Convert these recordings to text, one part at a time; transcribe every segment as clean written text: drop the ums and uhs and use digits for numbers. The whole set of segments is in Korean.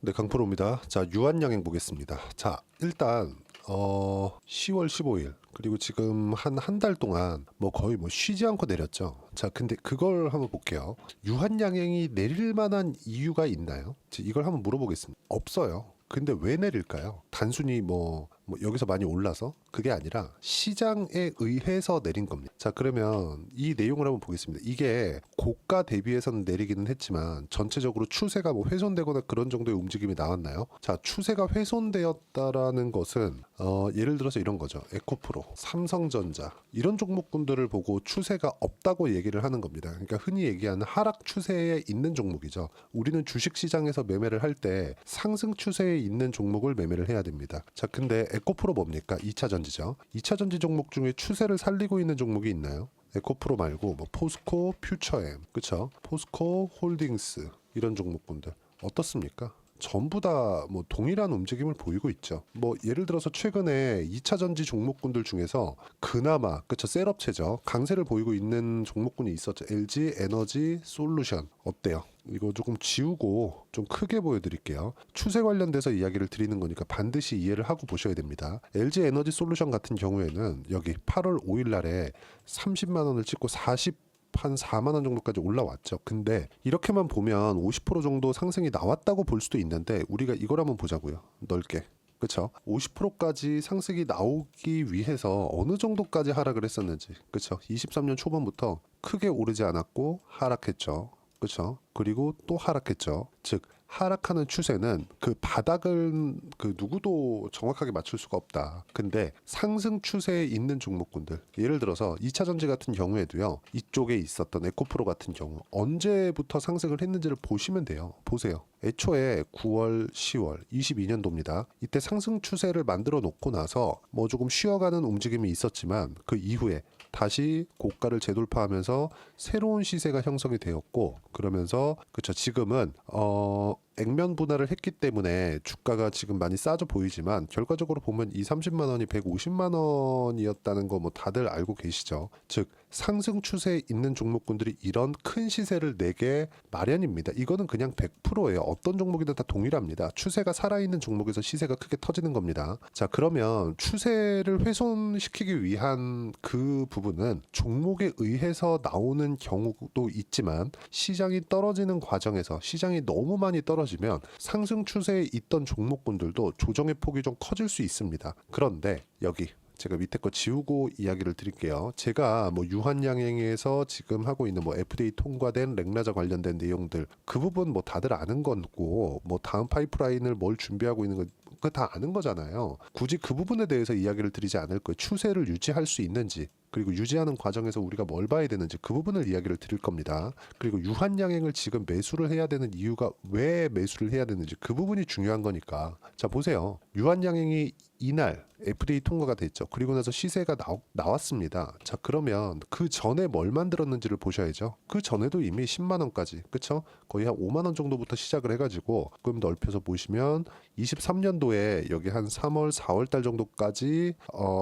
네, 강프로입니다. 자, 유한양행 보겠습니다. 자, 일단 10월 15일 그리고 지금 한 달 동안 뭐 거의 뭐 쉬지 않고 내렸죠. 자, 근데 그걸 한번 볼게요. 유한양행이 내릴 만한 이유가 있나요? 이걸 한번 물어보겠습니다. 없어요. 근데 왜 내릴까요? 단순히 뭐 여기서 많이 올라서 그게 아니라 시장에 의해서 내린 겁니다. 자, 그러면 이 내용을 한번 보겠습니다. 이게 고가 대비해서는 내리기는 했지만 전체적으로 추세가 뭐 훼손되거나 그런 정도의 움직임이 나왔나요? 자, 추세가 훼손되었다라는 것은 예를 들어서 이런 거죠. 에코프로, 삼성전자 이런 종목군들을 보고 추세가 없다고 얘기를 하는 겁니다. 그러니까 흔히 얘기하는 하락 추세에 있는 종목이죠. 우리는 주식 시장에서 매매를 할 때 상승 추세에 있는 종목을 매매를 해야 됩니다. 자, 근데 에코프로 뭡니까? 2차 전지죠. 2차 전지 종목 중에 추세를 살리고 있는 종목이 있나요? 에코프로 말고 뭐 포스코, 퓨처엠, 그쵸? 포스코 홀딩스 이런 종목군들 어떻습니까? 전부 다 뭐 동일한 움직임을 보이고 있죠. 뭐 예를 들어서 최근에 2차 전지 종목군들 중에서 그나마 그쵸 셀업체죠. 강세를 보이고 있는 종목군이 있었죠. LG 에너지 솔루션 어때요? 이거 조금 지우고 좀 크게 보여드릴게요. 추세 관련돼서 이야기를 드리는 거니까 반드시 이해를 하고 보셔야 됩니다. LG 에너지 솔루션 같은 경우에는 여기 8월 5일 날에 30만 원을 찍고 한 4만 원 정도까지 올라왔죠. 근데 이렇게만 보면 50% 정도 상승이 나왔다고 볼 수도 있는데 우리가 이걸 한번 보자고요. 넓게. 그쵸? 50%까지 상승이 나오기 위해서 어느 정도까지 하락을 했었는지. 그쵸? 23년 초반부터 크게 오르지 않았고 하락했죠. 그쵸? 그리고 또 하락했죠. 즉 하락하는 추세는 그 바닥을 그 누구도 정확하게 맞출 수가 없다. 근데 상승 추세에 있는 종목군들 예를 들어서 2차 전지 같은 경우에도요. 이쪽에 있었던 에코프로 같은 경우 언제부터 상승을 했는지를 보시면 돼요. 보세요. 애초에 9월, 10월 22년도입니다. 이때 상승 추세를 만들어 놓고 나서 뭐 조금 쉬어가는 움직임이 있었지만 그 이후에 다시 고가를 재돌파하면서 새로운 시세가 형성이 되었고 그러면서 그쵸 지금은 액면 분할을 했기 때문에 주가가 지금 많이 싸져 보이지만 결과적으로 보면 이 30만 원이 150만 원이었다는 거 뭐 다들 알고 계시죠. 즉 상승 추세에 있는 종목군들이 이런 큰 시세를 내게 마련입니다. 이거는 그냥 100%예요. 어떤 종목이든 다 동일합니다. 추세가 살아있는 종목에서 시세가 크게 터지는 겁니다. 자, 그러면 추세를 훼손시키기 위한 그 부분은 종목에 의해서 나오는 경우도 있지만 시장이 떨어지는 과정에서 시장이 너무 많이 떨어지면 상승 추세에 있던 종목군들도 조정의 폭이 좀 커질 수 있습니다. 그런데 여기 제가 밑에 거 지우고 이야기를 드릴게요. 제가 뭐 유한양행에서 지금 하고 있는 뭐 FDA 통과된 렉나자 관련된 내용들 그 부분 뭐 다들 아는 거고 뭐 다음 파이프라인을 뭘 준비하고 있는 거 그거 다 아는 거잖아요. 굳이 그 부분에 대해서 이야기를 드리지 않을 거예요. 추세를 유지할 수 있는지 그리고 유지하는 과정에서 우리가 뭘 봐야 되는지 그 부분을 이야기를 드릴 겁니다. 그리고 유한양행을 지금 매수를 해야 되는 이유가 왜 매수를 해야 되는지 그 부분이 중요한 거니까. 자, 보세요. 유한양행이 이날 FDA 통과가 됐죠. 그리고 나서 시세가 나왔습니다. 자, 그러면 그 전에 뭘 만들었는지를 보셔야죠. 그 전에도 이미 10만 원까지, 그쵸? 거의 한 5만 원 정도부터 시작을 해가지고 그럼 넓혀서 보시면 23년도에 여기 한 3월, 4월 달 정도까지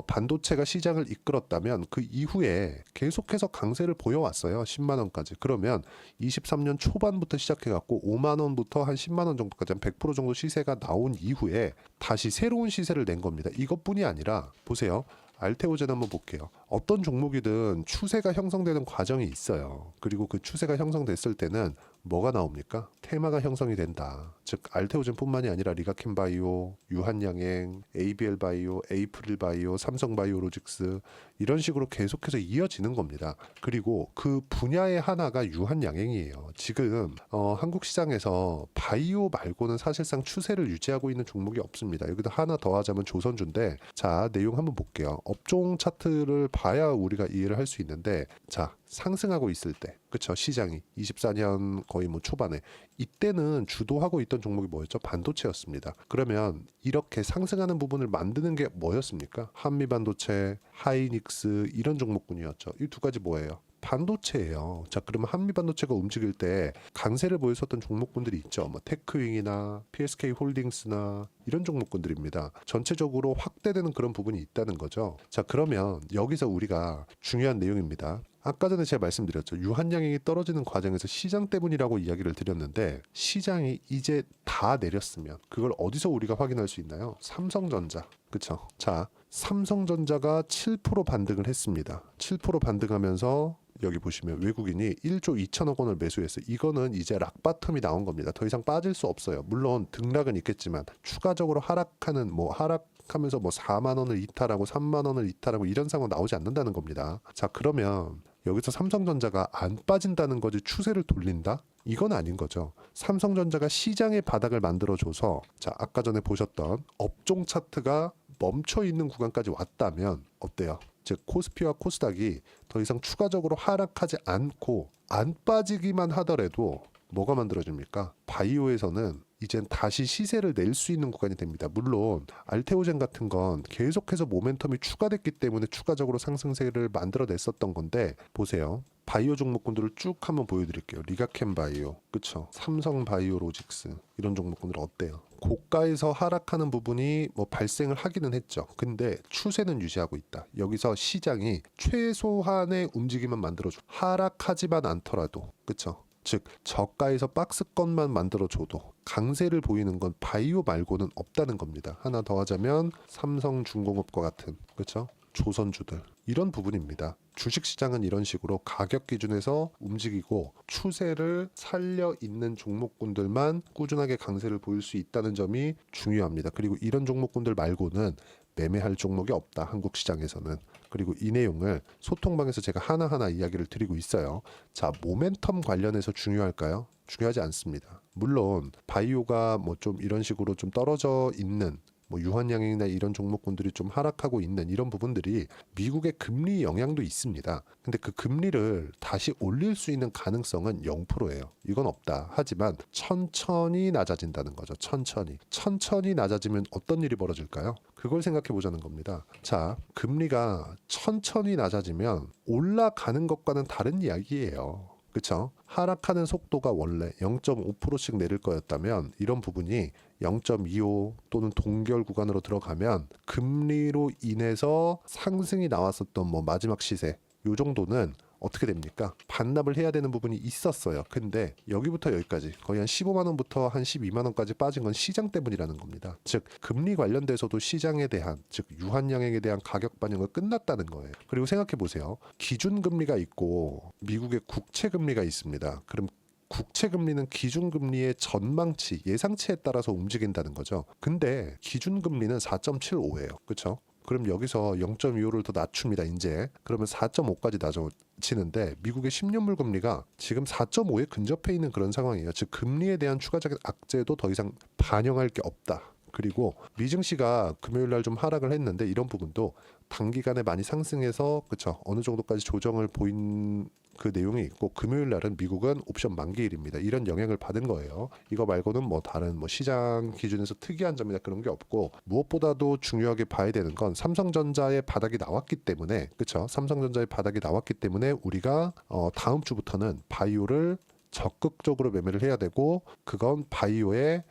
반도체가 시장을 이끌었다면 그 이후에 계속해서 강세를 보여왔어요. 10만 원까지. 그러면 23년 초반부터 시작해갖고 5만 원부터 한 10만 원 정도까지 한 100% 정도 시세가 나온 이후에 다시 새로운 시세를 낸 겁니다. 이것뿐이 아니라 보세요. 알테오젠 한번 볼게요. 어떤 종목이든 추세가 형성되는 과정이 있어요. 그리고 그 추세가 형성됐을 때는 뭐가 나옵니까? 테마가 형성이 된다. 즉 알테오젠뿐만이 아니라 리가켄바이오, 유한양행, ABL바이오, 에이프릴바이오, 삼성바이오로직스 이런 식으로 계속해서 이어지는 겁니다. 그리고 그 분야의 하나가 유한양행이에요. 지금 한국 시장에서 바이오 말고는 사실상 추세를 유지하고 있는 종목이 없습니다. 여기다 하나 더 하자면 조선주인데 자 내용 한번 볼게요. 업종 차트를 봐야 우리가 이해를 할 수 있는데 자 상승하고 있을 때 그쵸 시장이 24년 거의 뭐 초반에 이때는 주도하고 있던 종목이 뭐였죠? 반도체였습니다. 그러면 이렇게 상승하는 부분을 만드는 게 뭐였습니까? 한미반도체, 하이닉스 이런 종목군이었죠. 이 두 가지 뭐예요? 반도체예요. 자, 그러면 한미반도체가 움직일 때 강세를 보였었던 종목군들이 있죠. 뭐 테크윙이나 PSK 홀딩스나 이런 종목군들입니다. 전체적으로 확대되는 그런 부분이 있다는 거죠. 자, 그러면 여기서 우리가 중요한 내용입니다. 아까 전에 제가 말씀드렸죠. 유한양행이 떨어지는 과정에서 시장 때문이라고 이야기를 드렸는데 시장이 이제 다 내렸으면 그걸 어디서 우리가 확인할 수 있나요? 삼성전자. 그쵸? 자, 삼성전자가 7% 반등을 했습니다. 7% 반등하면서 여기 보시면 외국인이 1조 2천억 원을 매수했어요. 이거는 이제 락바텀이 나온 겁니다. 더 이상 빠질 수 없어요. 물론 등락은 있겠지만 추가적으로 하락하는 하락하면서 4만 원을 이탈하고 3만 원을 이탈하고 이런 상황 나오지 않는다는 겁니다. 자, 그러면 여기서 삼성전자가 안 빠진다는 거지 추세를 돌린다? 이건 아닌 거죠. 삼성전자가 시장의 바닥을 만들어줘서 자, 아까 전에 보셨던 업종 차트가 멈춰 있는 구간까지 왔다면 어때요? 즉 코스피와 코스닥이 더 이상 추가적으로 하락하지 않고 안 빠지기만 하더라도 뭐가 만들어집니까? 바이오에서는 이젠 다시 시세를 낼 수 있는 구간이 됩니다. 물론 알테오젠 같은 건 계속해서 모멘텀이 추가됐기 때문에 추가적으로 상승세를 만들어냈었던 건데 보세요. 바이오 종목군들을 쭉 한번 보여드릴게요. 리가캠 바이오, 그쵸? 삼성 바이오로직스 이런 종목군들 어때요? 고가에서 하락하는 부분이 발생을 하기는 했죠. 근데 추세는 유지하고 있다. 여기서 시장이 최소한의 움직임만 만들어줘. 하락하지만 않더라도, 그쵸? 즉 저가에서 박스권만 만들어줘도 강세를 보이는 건 바이오 말고는 없다는 겁니다. 하나 더 하자면 삼성중공업과 같은, 그렇죠? 조선주들 이런 부분입니다. 주식시장은 이런 식으로 가격 기준에서 움직이고 추세를 살려 있는 종목군들만 꾸준하게 강세를 보일 수 있다는 점이 중요합니다. 그리고 이런 종목군들 말고는 매매할 종목이 없다. 한국 시장에서는. 그리고 이 내용을 소통방에서 제가 하나하나 이야기를 드리고 있어요. 자, 모멘텀 관련해서 중요할까요? 중요하지 않습니다. 물론 바이오가 좀 이런 식으로 좀 떨어져 있는 유한양행이나 이런 종목군들이 좀 하락하고 있는 이런 부분들이 미국의 금리 영향도 있습니다. 근데 그 금리를 다시 올릴 수 있는 가능성은 0%예요. 이건 없다. 하지만 천천히 낮아진다는 거죠. 천천히 낮아지면 어떤 일이 벌어질까요? 그걸 생각해 보자는 겁니다. 자, 금리가 천천히 낮아지면 올라가는 것과는 다른 이야기예요. 그렇죠? 하락하는 속도가 원래 0.5%씩 내릴 거였다면 이런 부분이 0.25 또는 동결 구간으로 들어가면 금리로 인해서 상승이 나왔었던 마지막 시세 요 정도는 어떻게 됩니까? 반납을 해야 되는 부분이 있었어요. 근데 여기부터 여기까지 거의 한 15만 원부터 한 12만 원까지 빠진 건 시장 때문이라는 겁니다. 즉 금리 관련돼서도 시장에 대한 즉 유한양행에 대한 가격 반영은 끝났다는 거예요. 그리고 생각해 보세요. 기준금리가 있고 미국의 국채금리가 있습니다. 그럼 국채금리는 기준금리의 전망치, 예상치에 따라서 움직인다는 거죠. 근데 기준금리는 4.75예요. 그렇죠? 그럼 여기서 0.25를 더 낮춥니다. 이제 그러면 4.5까지 낮아지는데 미국의 10년물 금리가 지금 4.5에 근접해 있는 그런 상황이에요. 즉 금리에 대한 추가적인 악재도 더 이상 반영할 게 없다. 그리고 미증시가 금요일 날 좀 하락을 했는데 이런 부분도 단기간에 많이 상승해서 그쵸 어느 정도까지 조정을 보인 그 내용이 있고 금요일 날은 미국은 옵션 만기일입니다. 이런 영향을 받은 거예요. 이거 말고는 다른 시장 기준에서 특이한 점이나 그런 게 없고 무엇보다도 중요하게 봐야 되는 건 삼성전자의 바닥이 나왔기 때문에 그쵸 삼성전자의 바닥이 나왔기 때문에 우리가 다음 주부터는 바이오를 적극적으로 매매를 해야 되고 그건 바이오의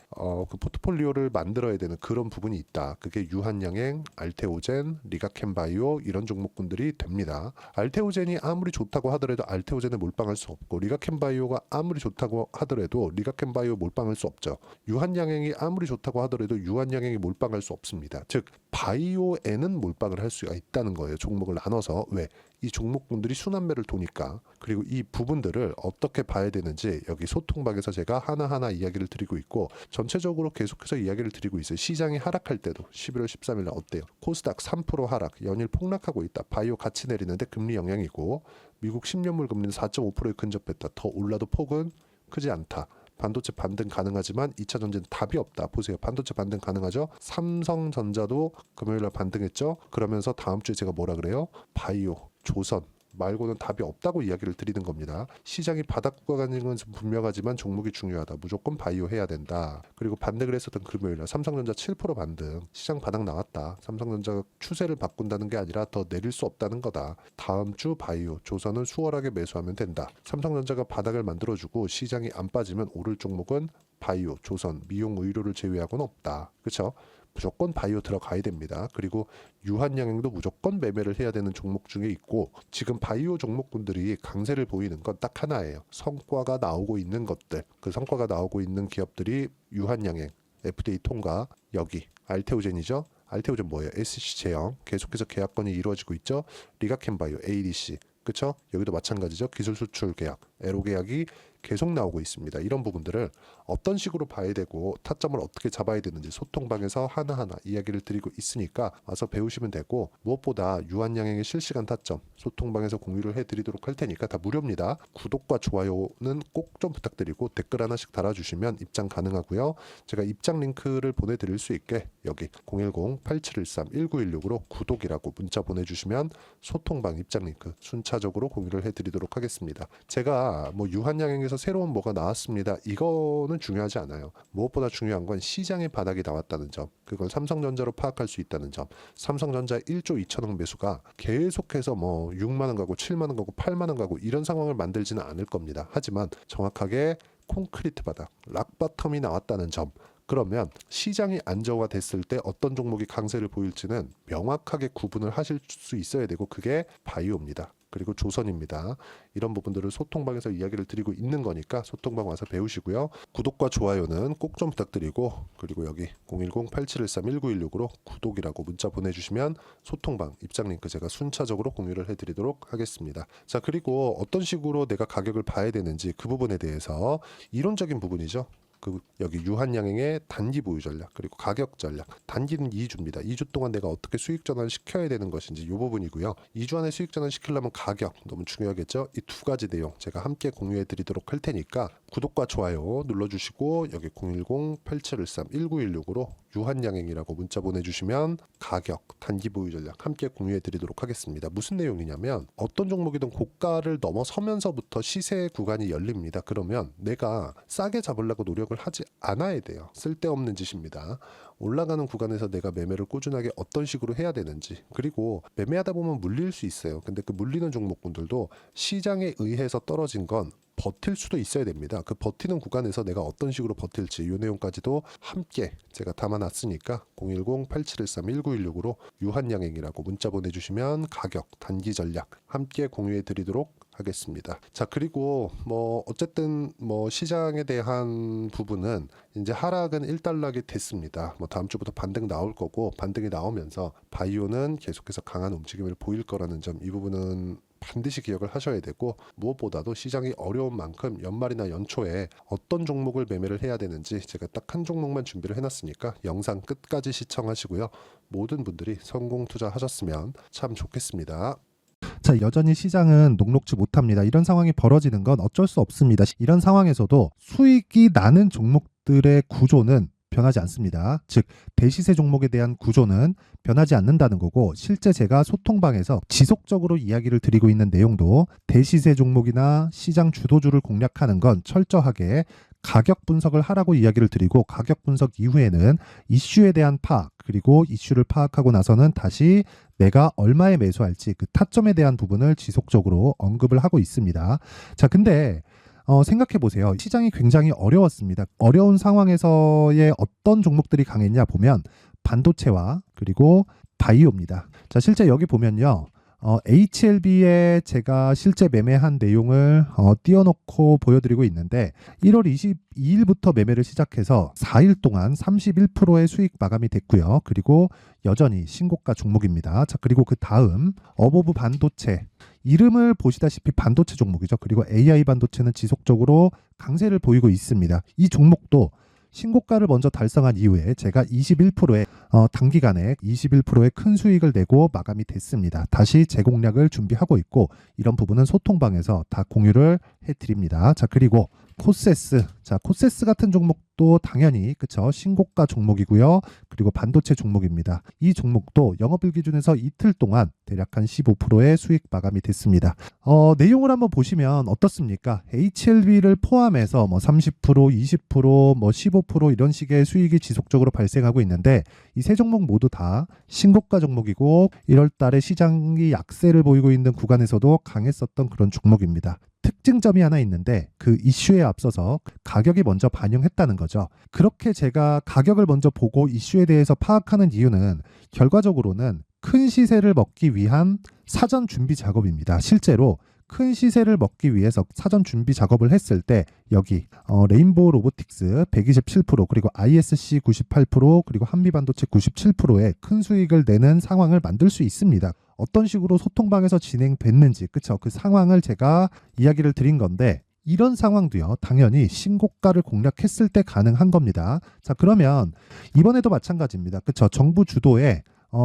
그 포트폴리오를 만들어야 되는 그런 부분이 있다. 그게 유한양행, 알테오젠, 리가캠바이오 이런 종목군들이 됩니다. 알테오젠이 아무리 좋다고 하더라도 알테오젠에 몰빵할 수 없고 리가캠바이오가 아무리 좋다고 하더라도 리가캠바이오 몰빵할 수 없죠. 유한양행이 아무리 좋다고 하더라도 유한양행이 몰빵할 수 없습니다. 즉 바이오에는 몰빵을 할 수가 있다는 거예요. 종목을 나눠서. 왜? 이 종목군들이 순환매를 도니까. 그리고 이 부분들을 어떻게 봐야 되는지 여기 소통방에서 제가 하나하나 이야기를 드리고 있고 전체적으로 계속해서 이야기를 드리고 있어요. 시장이 하락할 때도 11월 13일 날 어때요? 코스닥 3% 하락, 연일 폭락하고 있다. 바이오 같이 내리는데 금리 영향이고 미국 10년물 금리는 4.5%에 근접했다. 더 올라도 폭은 크지 않다. 반도체 반등 가능하지만 2차 전지는 답이 없다. 보세요. 반도체 반등 가능하죠? 삼성전자도 금요일날 반등했죠? 그러면서 다음 주에 제가 뭐라 그래요? 바이오, 조선 말고는 답이 없다고 이야기를 드리는 겁니다. 시장이 바닥 구간인 건 분명하지만 종목이 중요하다. 무조건 바이오 해야 된다. 그리고 반등을 했었던 금요일날 삼성전자 7% 반등. 시장 바닥 나왔다. 삼성전자가 추세를 바꾼다는 게 아니라 더 내릴 수 없다는 거다. 다음 주 바이오, 조선을 수월하게 매수하면 된다. 삼성전자가 바닥을 만들어주고 시장이 안 빠지면 오를 종목은 바이오, 조선, 미용, 의료를 제외하고는 없다. 그렇죠? 무조건 바이오 들어가야 됩니다. 그리고 유한양행도 무조건 매매를 해야 되는 종목 중에 있고, 지금 바이오 종목군들이 강세를 보이는 건 딱 하나예요. 성과가 나오고 있는 것들, 그 성과가 나오고 있는 기업들이 유한양행, FDA 통과, 여기 알테오젠이죠. 알테오젠 뭐예요? SC제형 계속해서 계약건이 이루어지고 있죠. 리가켄바이오, ADC, 그쵸? 여기도 마찬가지죠. 기술 수출 계약, 에로 계약이 계속 나오고 있습니다. 이런 부분들을 어떤 식으로 봐야 되고 타점을 어떻게 잡아야 되는지 소통방에서 하나하나 이야기를 드리고 있으니까 와서 배우시면 되고, 무엇보다 유한양행의 실시간 타점 소통방에서 공유를 해드리도록 할 테니까 다 무료입니다. 구독과 좋아요는 꼭 좀 부탁드리고 댓글 하나씩 달아주시면 입장 가능하고요. 제가 입장 링크를 보내드릴 수 있게 여기 010-8713-1916으로 구독이라고 문자 보내주시면 소통방 입장 링크 순차적으로 공유를 해드리도록 하겠습니다. 제가 뭐 유한양행에서 새로운 뭐가 나왔습니다, 이거는 중요하지 않아요. 무엇보다 중요한 건 시장의 바닥이 나왔다는 점, 그걸 삼성전자로 파악할 수 있다는 점. 삼성전자 1조 2천억 매수가 계속해서 뭐 6만원 가고 7만원 가고 8만원 가고 이런 상황을 만들지는 않을 겁니다. 하지만 정확하게 콘크리트 바닥, 락바텀이 나왔다는 점, 그러면 시장이 안정화됐을 때 어떤 종목이 강세를 보일지는 명확하게 구분을 하실 수 있어야 되고, 그게 바이오입니다. 그리고 조선입니다. 이런 부분들을 소통방에서 이야기를 드리고 있는 거니까 소통방 와서 배우시고요. 구독과 좋아요는 꼭 좀 부탁드리고, 그리고 여기 010-8713-1916으로 구독이라고 문자 보내주시면 소통방 입장 링크 제가 순차적으로 공유를 해드리도록 하겠습니다. 자, 그리고 어떤 식으로 내가 가격을 봐야 되는지 그 부분에 대해서 이론적인 부분이죠. 여기 유한양행의 단기 보유 전략, 그리고 가격 전략. 단기는 2주입니다. 2주 동안 내가 어떻게 수익 전환을 시켜야 되는 것인지 이 부분이고요. 2주 안에 수익 전환 시키려면 가격 너무 중요하겠죠. 이 두 가지 내용 제가 함께 공유해 드리도록 할 테니까 구독과 좋아요 눌러주시고, 여기 010-8713-1916으로 유한양행이라고 문자 보내주시면 가격, 단기 보유 전략 함께 공유해 드리도록 하겠습니다. 무슨 내용이냐면, 어떤 종목이든 고가를 넘어서면서부터 시세 구간이 열립니다. 그러면 내가 싸게 잡으려고 노력을 하지 않아야 돼요. 쓸데없는 짓입니다. 올라가는 구간에서 내가 매매를 꾸준하게 어떤 식으로 해야 되는지, 그리고 매매하다 보면 물릴 수 있어요. 근데 그 물리는 종목군들도 시장에 의해서 떨어진 건 버틸 수도 있어야 됩니다. 그 버티는 구간에서 내가 어떤 식으로 버틸지 이 내용까지도 함께 제가 담아놨으니까 010-8713-1916으로 유한양행이라고 문자 보내주시면 가격, 단기 전략 함께 공유해 드리도록 하겠습니다. 자, 그리고 뭐 어쨌든 뭐 시장에 대한 부분은 이제 하락은 일단락이 됐습니다. 뭐 다음 주부터 반등 나올 거고, 반등이 나오면서 바이오는 계속해서 강한 움직임을 보일 거라는 점, 이 부분은 반드시 기억을 하셔야 되고, 무엇보다도 시장이 어려운 만큼 연말이나 연초에 어떤 종목을 매매를 해야 되는지 제가 딱 한 종목만 준비를 해놨으니까 영상 끝까지 시청하시고요. 모든 분들이 성공 투자하셨으면 참 좋겠습니다. 자, 여전히 시장은 녹록지 못합니다. 이런 상황이 벌어지는 건 어쩔 수 없습니다. 이런 상황에서도 수익이 나는 종목들의 구조는 변하지 않습니다. 즉, 대시세 종목에 대한 구조는 변하지 않는다는 거고, 실제 제가 소통방에서 지속적으로 이야기를 드리고 있는 내용도 대시세 종목이나 시장 주도주를 공략하는 건 철저하게 가격 분석을 하라고 이야기를 드리고, 가격 분석 이후에는 이슈에 대한 파악, 그리고 이슈를 파악하고 나서는 다시 내가 얼마에 매수할지 그 타점에 대한 부분을 지속적으로 언급을 하고 있습니다. 자, 근데 생각해 보세요. 시장이 굉장히 어려웠습니다. 어려운 상황에서의 어떤 종목들이 강했냐 보면 반도체와 그리고 바이오입니다. 자, 실제 여기 보면요. HLB에 제가 실제 매매한 내용을 띄워놓고 보여드리고 있는데, 1월 22일부터 매매를 시작해서 4일 동안 31%의 수익 마감이 됐고요. 그리고 여전히 신고가 종목입니다. 자, 그리고 그 다음 어보브 반도체, 이름을 보시다시피 반도체 종목이죠. 그리고 AI 반도체는 지속적으로 강세를 보이고 있습니다. 이 종목도 신고가를 먼저 달성한 이후에 제가 21%의 단기간에 21%의 큰 수익을 내고 마감이 됐습니다. 다시 재공략을 준비하고 있고, 이런 부분은 소통방에서 다 공유를 해드립니다. 자, 그리고 코세스, 자, 코세스 같은 종목도 당연히 그쵸, 신고가 종목이고요. 그리고 반도체 종목입니다. 이 종목도 영업일 기준에서 이틀 동안 대략 한 15%의 수익 마감이 됐습니다. 내용을 한번 보시면 어떻습니까? HLB를 포함해서 뭐 30%, 20%, 뭐 15% 이런 식의 수익이 지속적으로 발생하고 있는데, 이 세 종목 모두 다 신고가 종목이고, 1월 달에 시장이 약세를 보이고 있는 구간에서도 강했었던 그런 종목입니다. 특징점이 하나 있는데 그 이슈에 앞서서 가격이 먼저 반영했다는 거죠. 그렇게 제가 가격을 먼저 보고 이슈에 대해서 파악하는 이유는 결과적으로는 큰 시세를 먹기 위한 사전 준비 작업입니다. 실제로 큰 시세를 먹기 위해서 사전 준비 작업을 했을 때 여기 레인보우 로보틱스 127% 그리고 ISC 98% 그리고 한미반도체 97%의 큰 수익을 내는 상황을 만들 수 있습니다. 어떤 식으로 소통방에서 진행됐는지 그쵸? 그 상황을 제가 이야기를 드린 건데 이런 상황도요 당연히 신고가를 공략했을 때 가능한 겁니다. 자 그러면 이번에도 마찬가지입니다. 그쵸? 정부 주도의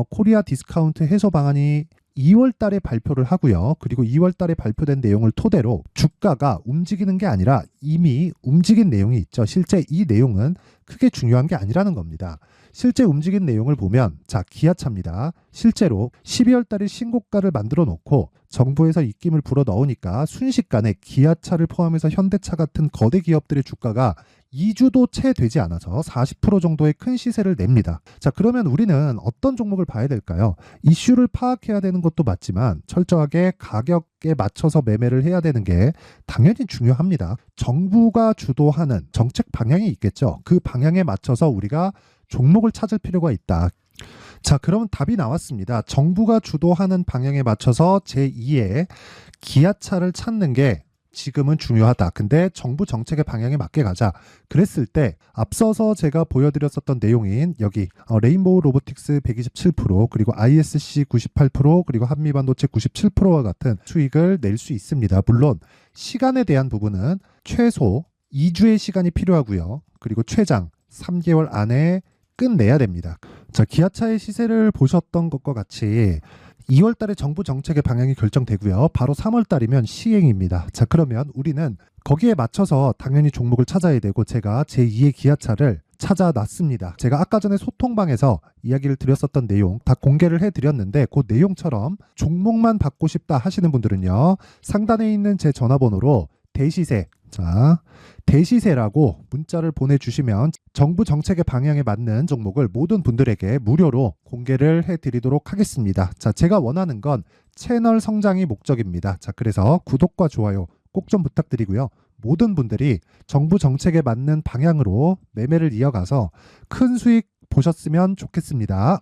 코리아 디스카운트 해소 방안이 2월 달에 발표를 하고요. 그리고 2월 달에 발표된 내용을 토대로 주가가 움직이는 게 아니라 이미 움직인 내용이 있죠. 실제 이 내용은 크게 중요한 게 아니라는 겁니다. 실제 움직인 내용을 보면 자 기아차입니다. 실제로 12월 달에 신고가를 만들어 놓고 정부에서 입김을 불어 넣으니까 순식간에 기아차를 포함해서 현대차 같은 거대 기업들의 주가가 2주도 채 되지 않아서 40% 정도의 큰 시세를 냅니다. 자 그러면 우리는 어떤 종목을 봐야 될까요? 이슈를 파악해야 되는 것도 맞지만 철저하게 가격에 맞춰서 매매를 해야 되는 게 당연히 중요합니다. 정부가 주도하는 정책 방향이 있겠죠. 그 방향에 맞춰서 우리가 종목을 찾을 필요가 있다. 자, 그럼 답이 나왔습니다. 정부가 주도하는 방향에 맞춰서 제2의 기아차를 찾는 게 지금은 중요하다. 근데 정부 정책의 방향에 맞게 가자. 그랬을 때 앞서서 제가 보여드렸었던 내용인 여기 레인보우 로보틱스 127% 그리고 ISC 98% 그리고 한미반도체 97%와 같은 수익을 낼 수 있습니다. 물론 시간에 대한 부분은 최소 2주의 시간이 필요하고요. 그리고 최장 3개월 안에 끝내야 됩니다. 자, 기아차의 시세를 보셨던 것과 같이 2월 달에 정부 정책의 방향이 결정되고요. 바로 3월 달이면 시행입니다. 자, 그러면 우리는 거기에 맞춰서 당연히 종목을 찾아야 되고 제가 제2의 기아차를 찾아놨습니다. 제가 아까 전에 소통방에서 이야기를 드렸었던 내용 다 공개를 해드렸는데 그 내용처럼 종목만 받고 싶다 하시는 분들은요. 상단에 있는 제 전화번호로 대시세 자 대시세라고 문자를 보내주시면 정부 정책의 방향에 맞는 종목을 모든 분들에게 무료로 공개를 해드리도록 하겠습니다. 자, 제가 원하는 건 채널 성장이 목적입니다. 자, 그래서 구독과 좋아요 꼭 좀 부탁드리고요. 모든 분들이 정부 정책에 맞는 방향으로 매매를 이어가서 큰 수익 보셨으면 좋겠습니다.